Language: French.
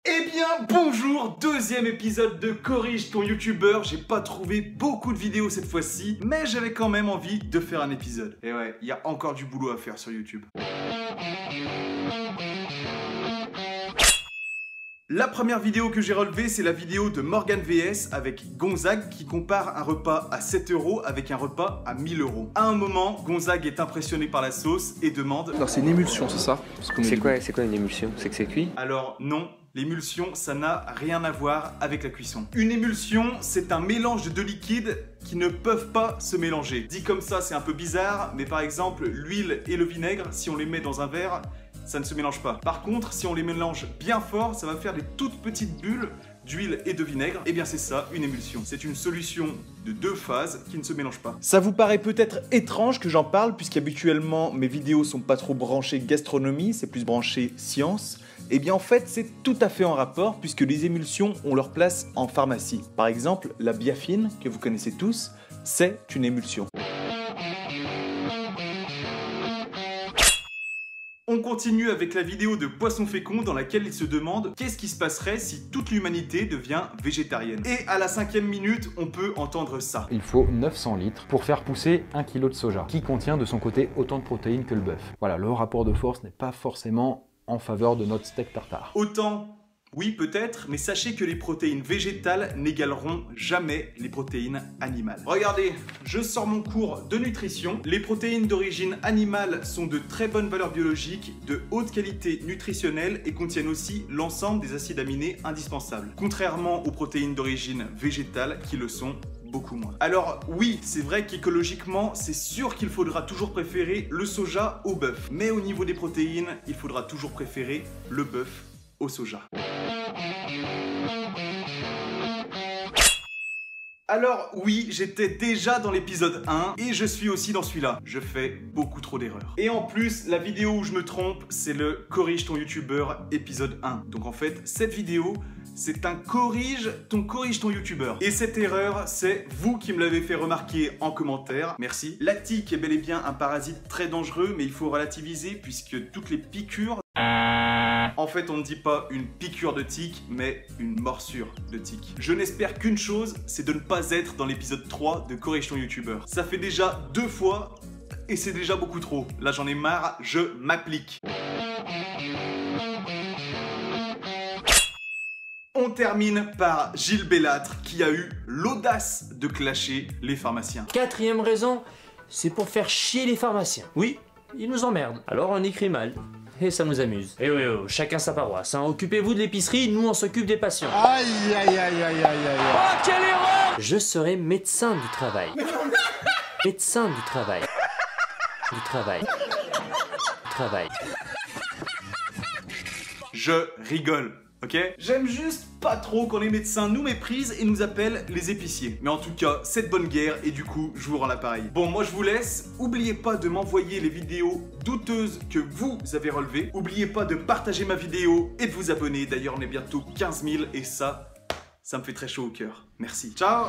Eh bien bonjour, deuxième épisode de Corrige ton youtubeur. J'ai pas trouvé beaucoup de vidéos cette fois-ci, mais j'avais quand même envie de faire un épisode. Et ouais, il y a encore du boulot à faire sur YouTube. La première vidéo que j'ai relevée, c'est la vidéo de Morgan VS avec Gonzague qui compare un repas à 7 € avec un repas à 1000 €. À un moment, Gonzague est impressionné par la sauce et demande... Alors c'est une émulsion, c'est ça? C'est quoi une émulsion? C'est que c'est cuit? Alors non, l'émulsion, ça n'a rien à voir avec la cuisson. Une émulsion, c'est un mélange de deux liquides qui ne peuvent pas se mélanger. Dit comme ça, c'est un peu bizarre, mais par exemple, l'huile et le vinaigre, si on les met dans un verre, ça ne se mélange pas. Par contre, si on les mélange bien fort, ça va faire des toutes petites bulles d'huile et de vinaigre. Et bien c'est ça, une émulsion. C'est une solution de deux phases qui ne se mélangent pas. Ça vous paraît peut-être étrange que j'en parle, puisqu'habituellement mes vidéos sont pas trop branchées gastronomie, c'est plus branché science. Eh bien en fait c'est tout à fait en rapport, puisque les émulsions ont leur place en pharmacie. Par exemple, la biafine, que vous connaissez tous, c'est une émulsion. On continue avec la vidéo de Poisson Fécond dans laquelle il se demande qu'est-ce qui se passerait si toute l'humanité devient végétarienne. Et à la 5e minute, on peut entendre ça. Il faut 900 litres pour faire pousser 1 kg de soja, qui contient de son côté autant de protéines que le bœuf. Voilà, le rapport de force n'est pas forcément en faveur de notre steak tartare. Autant, oui peut-être, mais sachez que les protéines végétales n'égaleront jamais les protéines animales. Regardez, je sors mon cours de nutrition. Les protéines d'origine animale sont de très bonne valeur biologique, de haute qualité nutritionnelle et contiennent aussi l'ensemble des acides aminés indispensables. Contrairement aux protéines d'origine végétale qui le sont beaucoup moins. Alors oui, c'est vrai qu'écologiquement, c'est sûr qu'il faudra toujours préférer le soja au bœuf. Mais au niveau des protéines, il faudra toujours préférer le bœuf au soja. Alors oui, j'étais déjà dans l'épisode 1 et je suis aussi dans celui-là. Je fais beaucoup trop d'erreurs. Et en plus, la vidéo où je me trompe, c'est le Corrige ton youtubeur épisode 1. Donc en fait, cette vidéo, c'est un corrige ton youtubeur. Et cette erreur, c'est vous qui me l'avez fait remarquer en commentaire. Merci. La tique est bel et bien un parasite très dangereux, mais il faut relativiser puisque toutes les piqûres... En fait, on ne dit pas une piqûre de tique, mais une morsure de tique. Je n'espère qu'une chose, c'est de ne pas être dans l'épisode 3 de Corrige ton youtubeur. Ça fait déjà 2 fois, et c'est déjà beaucoup trop. Là, j'en ai marre, je m'applique. On termine par Gilles Bellâtre, qui a eu l'audace de clasher les pharmaciens. 4e raison, c'est pour faire chier les pharmaciens. Oui, ils nous emmerdent. Alors on écrit mal. Et ça nous amuse. Et oui, chacun sa paroisse. Hein. Occupez-vous de l'épicerie, nous on s'occupe des patients. Aïe aïe aïe aïe aïe aïe. Oh, quelle erreur! Je serai médecin du travail. Médecin du travail. Du travail. Du travail. Je rigole. Ok? J'aime juste pas trop quand les médecins nous méprisent et nous appellent les épiciers. Mais en tout cas, c'est de bonne guerre et du coup, je vous rends l'appareil. Bon, moi je vous laisse. Oubliez pas de m'envoyer les vidéos douteuses que vous avez relevées. Oubliez pas de partager ma vidéo et de vous abonner. D'ailleurs, on est bientôt 15 000 et ça me fait très chaud au cœur. Merci. Ciao!